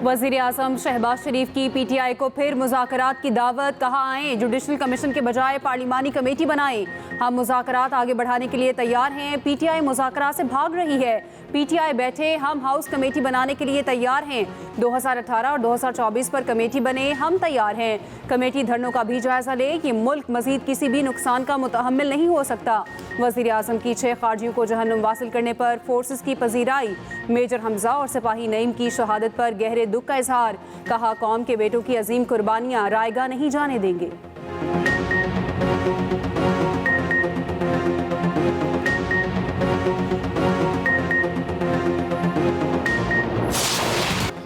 वज़ीर आज़म शहबाज शरीफ की PTI को फिर मुज़ाकरात की दावत। कहा आएँ, जुडिशल कमीशन के बजाय पार्लिमानी कमेटी बनाएं। हम मुज़ाकरात आगे बढ़ाने के लिए तैयार हैं। PTI मुज़ाकरात से भाग रही है। PTI बैठे, हम हाउस कमेटी बनाने के लिए तैयार हैं। 2018 और 2024 पर कमेटी बने, हम तैयार हैं। कमेटी धरनों का भी जायजा ले। ये मुल्क मजीद किसी भी नुकसान का मुतहम्मिल नहीं हो सकता। वज़ीर आज़म की 6 खारजियों को जहन्नुम वासिल करने पर फोर्सेस की पजीराई। मेजर हमजा और सिपाही नईम की शहादत पर गहरे दुख का इजहार। कहा, कौम के बेटों की अजीम कुर्बानियां रायगा नहीं जाने देंगे।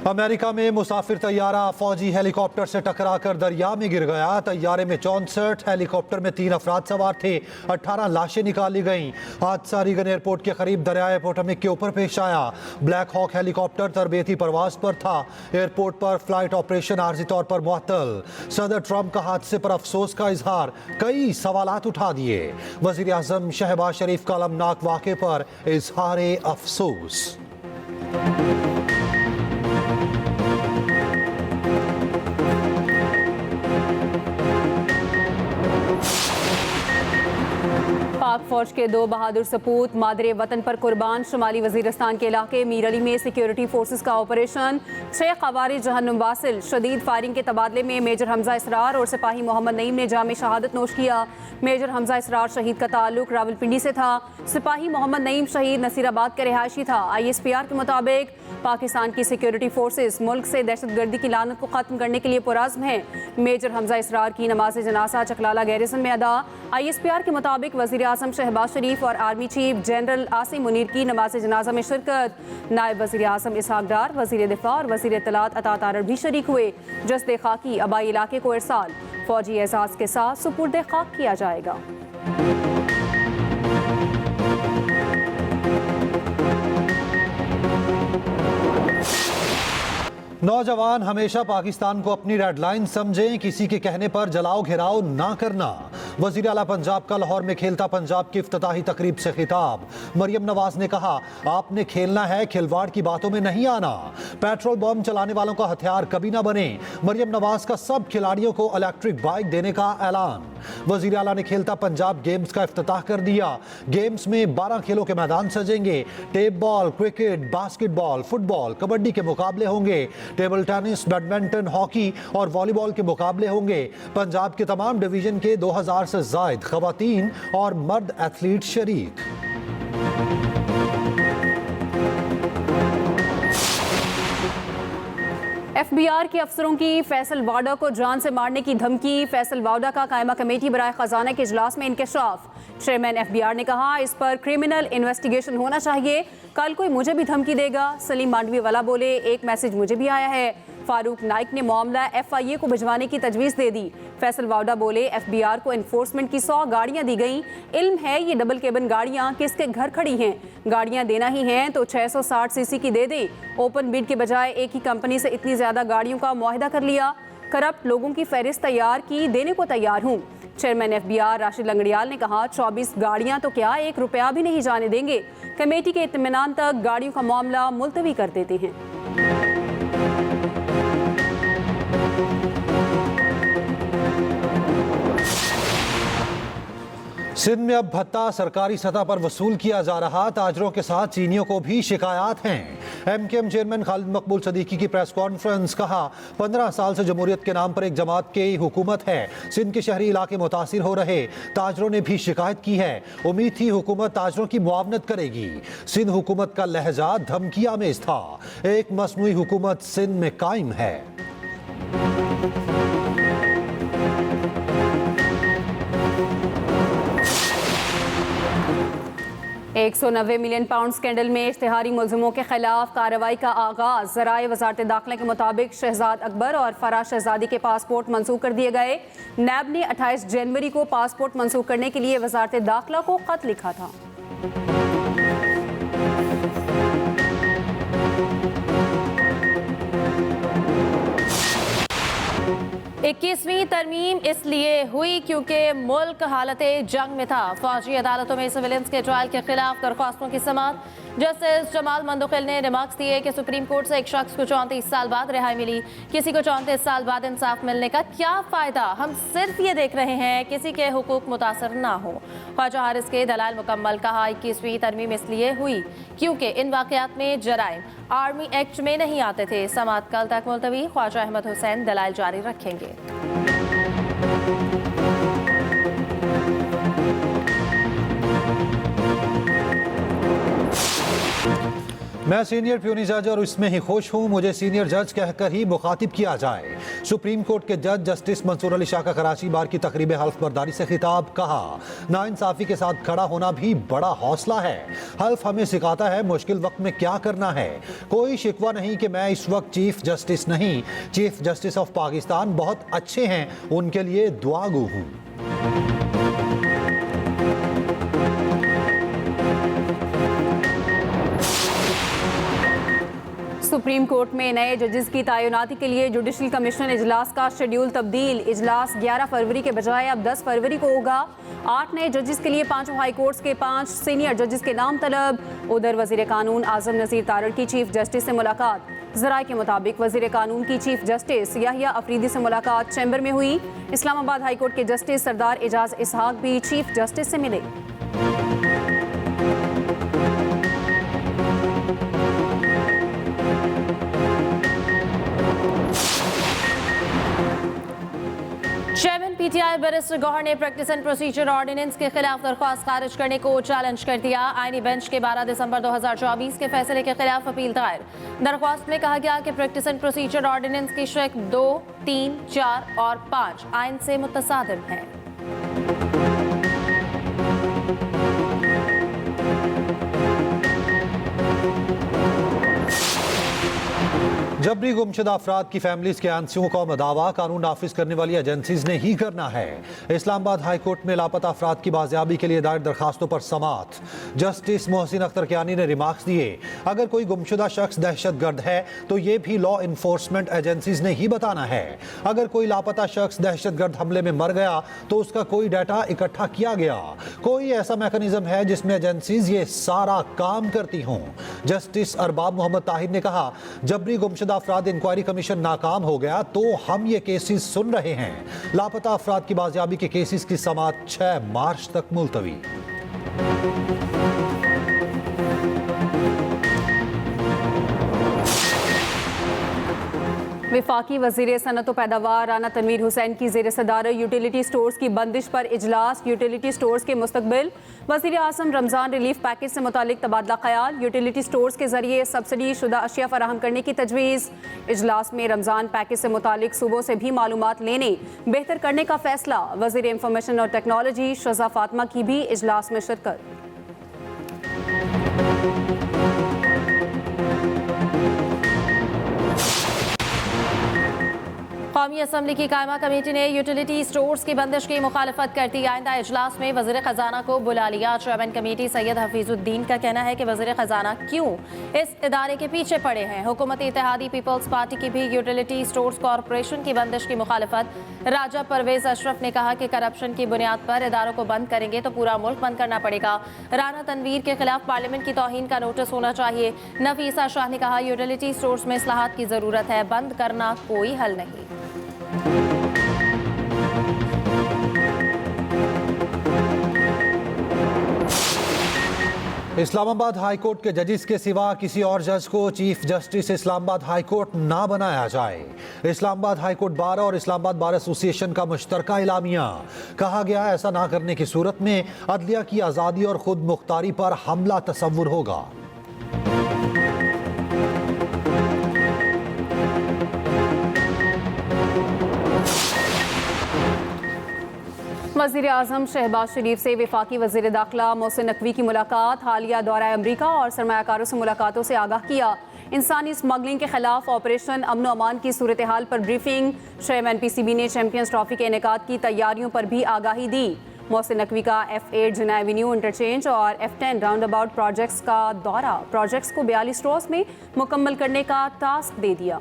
अमेरिका में मुसाफिर तैयारा फौजी हेलीकॉप्टर से टकराकर दरिया में गिर गया। तैयारे में 64, हेलीकॉप्टर में 3 अफराद सवार थे। 18 लाशें निकाली गईं। हादसा रीगन एयरपोर्ट के करीब दरियाए पोटोमेक के ऊपर पेश आया। ब्लैक हॉक हेलीकॉप्टर तरबेती परवाज पर था। एयरपोर्ट पर फ्लाइट ऑपरेशन आर्जी तौर पर मुअत्तल। सदर ट्रंप का हादसे पर अफसोस का इजहार। कई सवालात उठा दिए। वज़ीर आज़म शहबाज शरीफ का अलमनाक वाक़े पर इजहार अफसोस। पाक फौज के 2 बहादुर सपूत मादरे वतन पर कुर्बान। शुमाली वजीरिस्तान के इलाके मीर अली में सिक्योरिटी फोर्सेस का ऑपरेशन। 6 ख़वारिज जहन्नुम वासिल। शदीद फायरिंग के तबादले में मेजर हमजा इसरार और सिपाही मोहम्मद नईम ने जाम शहादत नोश किया। मेजर हमजा इसरार शहीद का ताल्लुक रावलपिंडी से था। सिपाही मोहम्मद नईम शहीद नसीराबाद का रिहायशी था। ISPR के मुताबिक पाकिस्तान की सिक्योरिटी फोर्सेस मुल्क से दहशतगर्दी की लानत को ख़त्म करने के लिए पुरज़्म है। मेजर हमजा इसरार की नमाज जनाजा चकलाला गैरिसन में अदा। ISPR के मुताबिक वज़ीर आज़म शहबाज शरीफ और army chief general Asim Munir की नमाज जनाजा में शिरकत। नायब वज़ीर आज़म इसहाक डार, वज़ीर दिफा और वज़ीर इत्तलात अता तारड़ भी शरीक हुए। जस्दे खाकी आबाई इलाके को इरसाल फौजी एहसास के साथ सुपुर्द खाक किया जाएगा। नौजवान हमेशा पाकिस्तान को अपनी रेड लाइन समझें, किसी के कहने पर जलाओ घेराव ना करना। वज़ीर आला पंजाब का लाहौर में खेलता पंजाब की इफ्तिताही तकरीब से खिताब। मरियम नवाज ने कहा, आपने खेलना है, खिलवाड़ की बातों में नहीं आना। पेट्रोल बम चलाने वालों का हथियार कभी ना बने। मरियम नवाज का सब खिलाड़ियों को इलेक्ट्रिक बाइक देने का ऐलान। वज़ीर आला ने खेलता पंजाब गेम्स का इफ्तिताह कर दिया। गेम्स में 12 खेलों के मैदान सजेंगे। Tape ball, cricket, basketball, football, kabaddi के मुकाबले होंगे। टेबल टेनिस, बैडमिंटन, हॉकी और वॉलीबॉल के मुकाबले होंगे। पंजाब के तमाम डिवीजन के 2000 से जायद खवातीन और मर्द एथलीट शरीक। FBR के अफसरों की फैसल वाडा को जान से मारने की धमकी। फैसल वाडा का कायमा कमेटी बराए खजाना के इजलास में इंकशाफ। चेयरमैन FBR ने कहा, इस पर क्रिमिनल इन्वेस्टिगेशन होना चाहिए। कल कोई मुझे भी धमकी देगा। सलीम मांडवी वाला बोले, एक मैसेज मुझे भी आया है। फारूक नाइक ने मामला FIA को भिजवाने की तजवीज़ दे दी। फैसल वाडा बोले, FBR को एनफोर्समेंट की 100 गाड़ियां दी गई। इल्म है ये डबल केबिन गाड़ियां किसके घर खड़ी हैं। गाड़ियां देना ही हैं तो 660 CC की दे दें। ओपन बिड के बजाय एक ही कंपनी से इतनी ज़्यादा गाड़ियों का मुआहिदा कर लिया। करप्ट लोगों की फहरिस्त तैयार की, देने को तैयार हूँ। चेयरमैन FBR राशिद लंगड़ियाल ने कहा, 24 गाड़ियां तो क्या, 1 रुपया भी नहीं जाने देंगे। कमेटी के इत्मीनान तक गाड़ियों का मामला मुलतवी कर देते हैं। सिंध में अब भत्ता सरकारी सतह पर वसूल किया जा रहा। ताजरों के साथ चीनियों को भी शिकायत हैं। MKM चेयरमैन खालिद मकबूल सदीकी की प्रेस कॉन्फ्रेंस। कहा, 15 साल से जमहूरियत के नाम पर एक जमात की हुकूमत है। सिंध के शहरी इलाके मुतासिर हो रहे। ताजरों ने भी शिकायत की है। उम्मीद थी हुकूमत ताजरों की मुआवनत करेगी। सिंध हुकूमत का लहजा धमकिया में था। एक मसनूई हुकूमत सिंध में कायम है। 190 मिलियन पाउंड स्कैंडल में इश्तिहारी मुलजिमों के खिलाफ कार्रवाई का आगाज। ज़राए वज़ारत दाखिला के मुताबिक शहजाद अकबर और फराज शहजादी के पासपोर्ट मंसूख कर दिए गए। नैब ने 28 जनवरी को पासपोर्ट मंसूख करने के लिए वज़ारत दाखिला को खत लिखा था। 21वीं तरमीम इसलिए हुई क्योंकि मुल्क हालत जंग में था। फौजी अदालतों में सिविलियंस के ट्रायल के खिलाफ दरख्वास्तों की समाअत। जस्टिस जमाल मंदुखिल ने रिमार्क्स दिए कि सुप्रीम कोर्ट से एक शख्स को 34 साल बाद रिहाई मिली, किसी को 34 साल बाद इंसाफ मिलने का क्या फायदा। हम सिर्फ ये देख रहे हैं किसी के हुकूक मुतासर ना हो। ख्वाजा हारिस के दलाल मुकम्मल, कहा 21वीं तरमीम इसलिए हुई क्योंकि इन वाकयात में जराइम आर्मी एक्ट में नहीं आते थे। समाअत कल तक मुलतवी। ख्वाजा अहमद हुसैन दलाइल जारी रखेंगे। मैं सीनियर प्यूनी जज और इसमें ही खुश हूं, मुझे सीनियर जज कहकर ही मुखातिब किया जाए। सुप्रीम कोर्ट के जज जस्टिस मंसूर अली शाह का कराची बार की तकरीब हल्फ बर्दारी से खिताब। कहा, नाइंसाफी के साथ खड़ा होना भी बड़ा हौसला है। हल्फ हमें सिखाता है मुश्किल वक्त में क्या करना है। कोई शिकवा नहीं कि मैं इस वक्त चीफ जस्टिस नहीं, चीफ जस्टिस ऑफ पाकिस्तान बहुत अच्छे हैं, उनके लिए दुआगू हूँ। सुप्रीम कोर्ट में नए जजेस की तैनाती के लिए जुडिशल कमीशन इजलास का शेड्यूल तब्दील। इजलास 11 फरवरी के बजाय अब 10 फरवरी को होगा। 8 नए जजेस के लिए 5 हाई कोर्ट्स के 5 सीनियर जजेस के नाम तलब। उधर वजीर कानून आजम नज़ीर तारड़ की चीफ जस्टिस से मुलाकात। जराये के मुताबिक वजीर कानून की चीफ जस्टिस याहिया अफरीदी से मुलाकात चैम्बर में हुई। इस्लामाबाद हाई कोर्ट के जस्टिस सरदार एजाज इसहाक भी चीफ जस्टिस से मिले। चेयरमैन पीटीआई बैरिस्टर गौहर ने प्रैक्टिस एंड प्रोसीजर ऑर्डिनेंस के खिलाफ दरख्वास्त खारिज करने को चैलेंज कर दिया। आईनी बेंच के 12 दिसंबर 2024 के फैसले के खिलाफ अपील दायर। दरख्वास्त में कहा गया कि प्रैक्टिस एंड प्रोसीजर ऑर्डिनेंस की शेक 2, 3, 4 और 5 आइन से मुतसादिम है। जबरी गुमशुदा अफराद की फैमिलीज के आंसियों का दावा कानून नाफिज करने वाली एजेंसीज ने ही करना है। इस्लामाबाद हाई कोर्ट में लापता अफराद की बाजियाबी के लिए दायर दरखास्तों पर समाअत। जस्टिस मोहसिन अख्तर कियानी ने रिमार्क्स दिए, अगर कोई गुमशुदा शख्स दहशतगर्द है तो ये भी लॉ इन्फोर्समेंट एजेंसीज ने ही बताना है। अगर कोई लापता शख्स दहशतगर्द हमले में मर गया तो उसका कोई डाटा इकट्ठा किया गया। कोई ऐसा मैकेनिज्म है जिसमें एजेंसीज ये सारा काम करती हों। जस्टिस अरबाब मोहम्मद ताहिर ने कहा, जबरी गुमशुदा अफराद इंक्वायरी कमीशन नाकाम हो गया तो हम ये केसेस सुन रहे हैं। लापता अफराद की बाजियाबी के केसेस की समाअत 6 मार्च तक मुलतवी। वफाकी वज़ीर सनअत व पैदावार राना तनवीर हुसैन की ज़ेर सदारत यूटिलिटी स्टोर्स की बंदिश पर इजलास। यूटिलिटी स्टोर्स के मुस्तकबिल, वज़ीर आज़म रमज़ान रिलीफ पैकेज से मुतालिक तबादला ख्याल। यूटिलिटी स्टोर्स के जरिए सब्सिडी शुदा अशिया फराहम करने की तजवीज़। इजलास में रमज़ान पैकेज से मुतालिक सूबों से भी मालूमात लेने बेहतर करने का फैसला। वज़ीर इंफॉर्मेशन और टेक्नोलॉजी शज़ा फातिमा की भी इजलास में शिरकत। कौमी असम्बली की कायमा कमेटी ने यूटिलिटी स्टोर्स की बंदिश की मुखालफत करती। आइंदा इजलास में वज़ीर ख़जाना को बुला लिया। चेयरमैन कमेटी सैयद हफीजुद्दीन का कहना है कि वज़ीर ख़जाना क्यों इस इदारे के पीछे पड़े हैं। हुकूमती इत्तेहादी पीपल्स पार्टी की भी यूटिलिटी स्टोर्स कॉरपोरेशन की बंदिश की मुखालफत। राजा परवेज अशरफ ने कहा कि करप्शन की बुनियाद पर इदारों को बंद करेंगे तो पूरा मुल्क बंद करना पड़ेगा। राना तनवीर के खिलाफ पार्लियामेंट की तौहीन का नोटिस होना चाहिए। नफीसा शाह ने कहा, यूटिलिटी स्टोर्स में इस्लाहात की ज़रूरत है, बंद करना कोई हल नहीं। इस्लामाबाद हाई कोर्ट के जजेस के सिवा किसी और जज को chief justice Islamabad high court ना बनाया जाए। इस्लामाबाद हाई कोर्ट बार और इस्लामाबाद बार एसोसिएशन का मुश्तरका इलामिया। कहा गया, ऐसा ना करने की सूरत में अदलिया की आज़ादी और खुद मुख्तारी पर हमला तस्वुर होगा। वज़ीर आज़म शहबाज शरीफ से वफाकी वज़ीर दाखिला मोहसिन नकवी की मुलाकात। हालिया दौरा अमरीका और सरमायाकारों से मुलाकातों से आगाह किया। इंसानी स्मगलिंग के खिलाफ ऑपरेशन अमन अमान की सूरत हाल पर ब्रीफिंग। चेयरमैन PCB ने चैंपियंस ट्रॉफी के इनेकाद की तैयारियों पर भी आगाही दी। मोहसिन नकवी का F8 जिना एवेन्यू इंटरचेंज और F10 राउंड अबाउट प्रोजेक्ट्स का दौरा। प्रोजेक्ट्स को 42 रोज में मुकम्मल करने का टास्क दे दिया।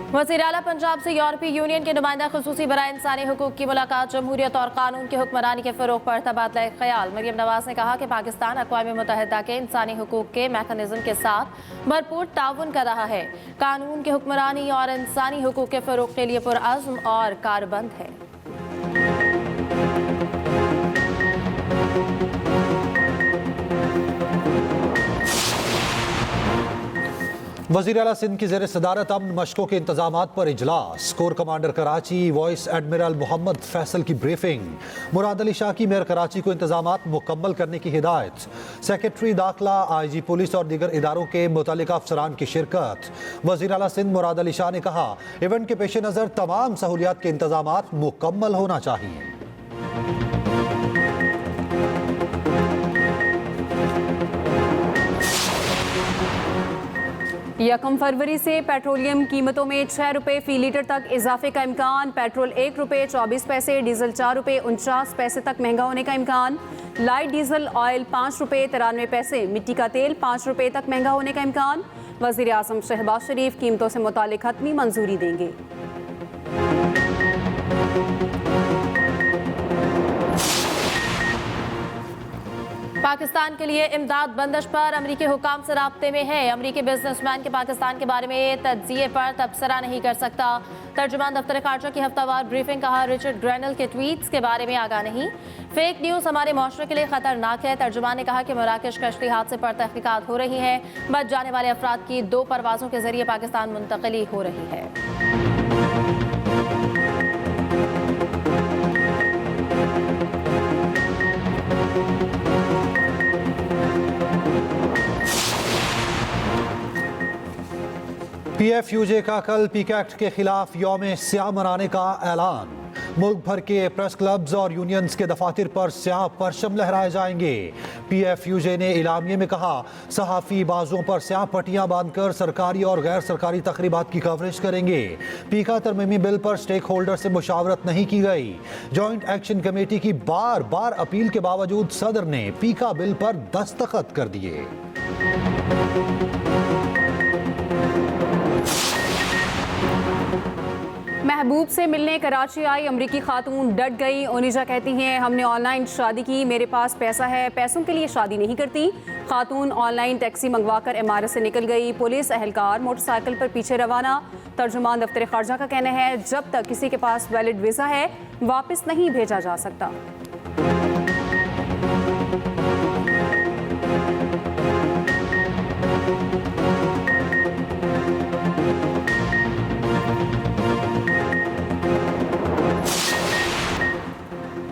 वज़ीर आला पंजाब से यूरोपीय यूनियन के नुमाइंदा खुसूसी बराए इंसानी हुकूक की मुलाकात। जमहूरियत और कानून की हुक्मरानी के फ़रोग़ पर तबादला ख्याल। मरियम नवाज ने कहा कि पाकिस्तान अक़वाम मुत्तहिदा के इंसानी हुकूक के मैकेनिज़्म के साथ भरपूर ताउन कर रहा है। कानून की हुक्मरानी और इंसानी हुकूक के फ़रोग़ के लिए पुरअज़्म और कारबंद है। वज़ीर आला सिंध की ज़ेर सदारत अमन मशकों के इंतजामात पर इजलास। Core commander Karachi vice admiral Mohammad Faisal की ब्रीफिंग। मुराद अली शाह की मेयर कराची को इंतजामात मुकम्मल करने की हिदायत। सेक्रेटरी दाखिला, IG पुलिस और दीगर इदारों के मुतल्लिका अफसरान की शिरकत। वज़ीर आला सिंध मुराद अली शाह ने कहा, इवेंट के पेश नज़र तमाम सहूलियात के इंतजामात मुकम्मल होना चाहिए। 1 फरवरी से पेट्रोलियम कीमतों में 6 रुपये फ़ी लीटर तक इजाफे का इम्कान। पेट्रोल 1 रुपये 24 पैसे, डीजल 4 रुपये 49 पैसे तक महंगा होने का इम्कान। लाइट डीजल ऑयल 5 रुपये 93 पैसे, मिट्टी का तेल 5 रुपये तक महंगा होने का इम्कान। वज़ीर आज़म शहबाज शरीफ कीमतों से मुतालिक हतमी मंजूरी देंगे। पाकिस्तान के लिए इमदाद बंदिश पर अमरीकी हुकाम से राब्ते में है। अमरीकी बिजनेसमैन के पाकिस्तान के बारे में तज्जिए पर तबसरा नहीं कर सकता। तर्जुमान दफ्तर खारजा की हफ्तावार ब्रीफिंग। कहा, रिचर्ड ग्रेनल के ट्वीट्स के बारे में आगाह नहीं। फेक न्यूज़ हमारे माशरे के लिए खतरनाक है। तर्जुमान ने कहा कि मराकश कश्ती हादसे पर तहकीकात हो रही है। बच जाने वाले अफराद की 2 परवाज़ों के जरिए पाकिस्तान मुंतकिली हो रही है। PFUJ का कल पीक एक्ट के खिलाफ यौम स्याह मनाने का ऐलान। मुल्क भर के प्रेस क्लब्स और यूनियंस के दफातर पर स्याह परचम लहराए जाएंगे। PFUJ ने इलामिये में कहा, सहाफ़ी बाजुओं पर स्याह पट्टियां बांधकर सरकारी और गैर सरकारी तकरीबात की कवरेज करेंगे। पीका तरमीमी बिल पर स्टेक होल्डर से मुशावरत नहीं की गई। जॉइंट एक्शन कमेटी की बार बार अपील के बावजूद सदर ने पीका बिल पर दस्तखत कर दिए। महबूब से मिलने कराची आई अमरीकी खातून डट गई। ओनिजा कहती हैं, हमने ऑनलाइन शादी की, मेरे पास पैसा है, पैसों के लिए शादी नहीं करती। खातून ऑनलाइन टैक्सी मंगवाकर इमारत से निकल गई। पुलिस एहलकार मोटरसाइकिल पर पीछे रवाना। तर्जुमान दफ्तर खारजा का कहना है, जब तक किसी के पास वैलिड वीज़ा है वापस नहीं भेजा जा सकता।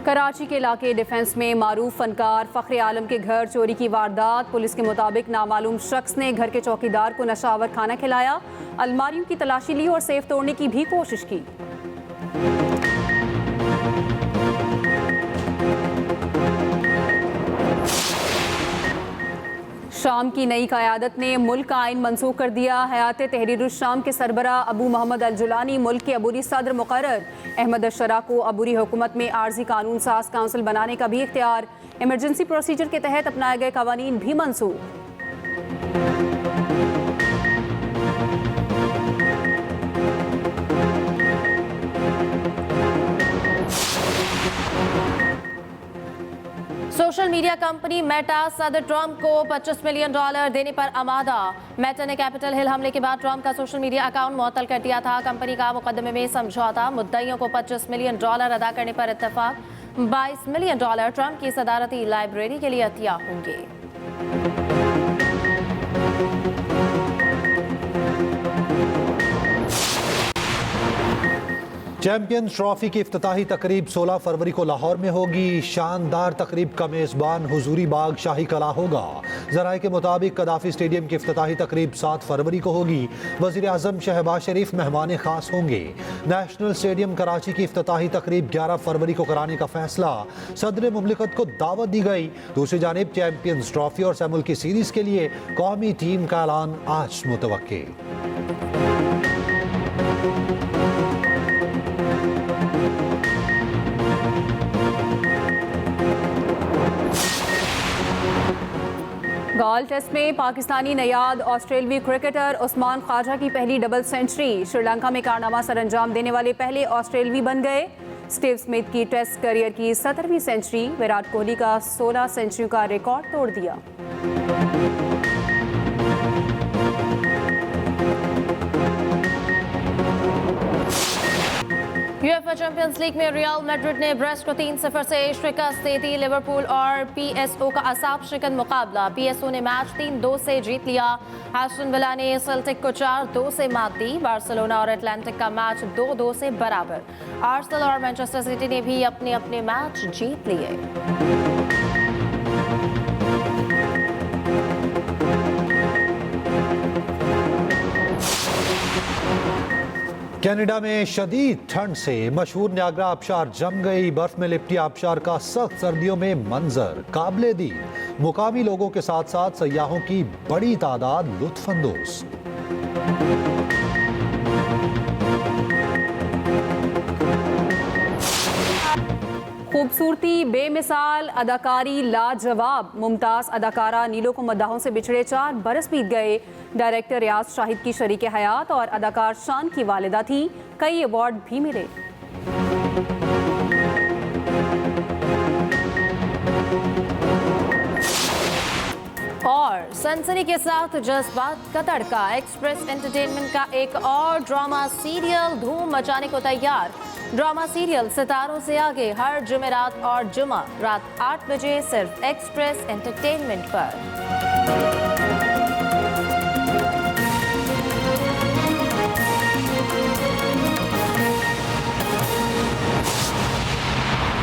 कराची के इलाके डिफेंस में मारूफ फनकार फ़ख्र आलम के घर चोरी की वारदात। पुलिस के मुताबिक नामालूम शख्स ने घर के चौकीदार को नशावर खाना खिलाया, अलमारियों की तलाशी ली और सेफ तोड़ने की भी कोशिश की। शाम की नई क़यादत ने मुल्क का आइन मनसूख कर दिया। हयात तहरीर शाम के सरबरा अबू मोहम्मद अल जुलानी मुल्क के अबूरी सदर मुकर्रर। अहमद अशरा को अबूरी हुकूमत में आर्जी कानून साज काउंसिल बनाने का भी इख्तियार। इमरजेंसी प्रोसीजर के तहत अपनाए गए कवानीन भी मनसूख। सोशल मीडिया कंपनी मेटा सदर ट्रंप को $25 मिलियन देने पर आमादा। मेटा ने कैपिटल हिल हमले के बाद ट्रंप का सोशल मीडिया अकाउंट मुअत्तल कर दिया था। कंपनी का मुकदमे में समझौता। मुद्दइयों को $25 मिलियन अदा करने पर इत्तेफाक। $22 मिलियन ट्रंप की सदारती लाइब्रेरी के लिए अतिया होंगे। चैंपियंस ट्रॉफी की इफ्तिताही तकरीब 16 फरवरी को लाहौर में होगी। शानदार तकरीब का मेज़बान हुजूरी बाग शाही कला होगा। ज़राए के मुताबिक कदाफी स्टेडियम की इफ्तिताही तकरीब 7 फरवरी को होगी। वज़ीर आज़म शहबाज शरीफ मेहमान खास होंगे। नेशनल स्टेडियम कराची की इफ्तिताही तकरीब 11 फरवरी को कराने का फैसला। सदर मुमलिकत को दावत दी गई। दूसरी जानिब चैंपियंस ट्रॉफी और सैमुल की सीरीज़ के लिए कौमी टीम का ऐलान आज मुतवक्के। गौर लाहौल टेस्ट में पाकिस्तानी नयाद ऑस्ट्रेलवी क्रिकेटर उस्मान ख्वाजा की पहली डबल सेंचुरी। श्रीलंका में कारनामा सरअंजाम देने वाले पहले ऑस्ट्रेलवी बन गए। स्टीव स्मिथ की टेस्ट करियर की 17वीं सेंचुरी। विराट कोहली का 16 सेंचुरी का रिकॉर्ड तोड़ दिया। यूएफए चैंपियंस लीग में रियल मैड्रिड ने ब्रेस्ट को 3-0 से शिकस्त दे दी। लिवरपूल और पीएसओ का असाब शिकन मुकाबला। पीएसओ ने मैच 3-2 से जीत लिया। एस्टन विला ने सेल्टिक को 4-2 से मात दी। बार्सिलोना और एटलांटिक का मैच 2-2 से बराबर। आर्सेनल और मैनचेस्टर सिटी ने भी अपने अपने मैच जीत लिए। कनाडा में शदीद ठंड से मशहूर न्यागरा आबशार जम गई। बर्फ में लिपटी आबशार का सख्त सर्दियों में मंजर काबिले दीद। मुकामी लोगों के साथ साथ सयाहों की बड़ी तादाद लुत्फानंदोज। खूबसूरती बेमिसाल, अदाकारी लाजवाब। मुमताज अदाकारा नीलो को मद्दाहों से बिछड़े 4 बरस बीत गए। डायरेक्टर रियाज शाहिद की शरीक हयात और अदाकार शान की वालिदा थी। कई अवार्ड भी मिले। और सनसनी के साथ जज्बात का तड़का। एक्सप्रेस एंटरटेनमेंट का एक और ड्रामा सीरियल धूम मचाने को तैयार। ड्रामा सीरियल सितारों से आगे हर जुमेरात और जुमा रात 8 बजे सिर्फ एक्सप्रेस एंटरटेनमेंट पर।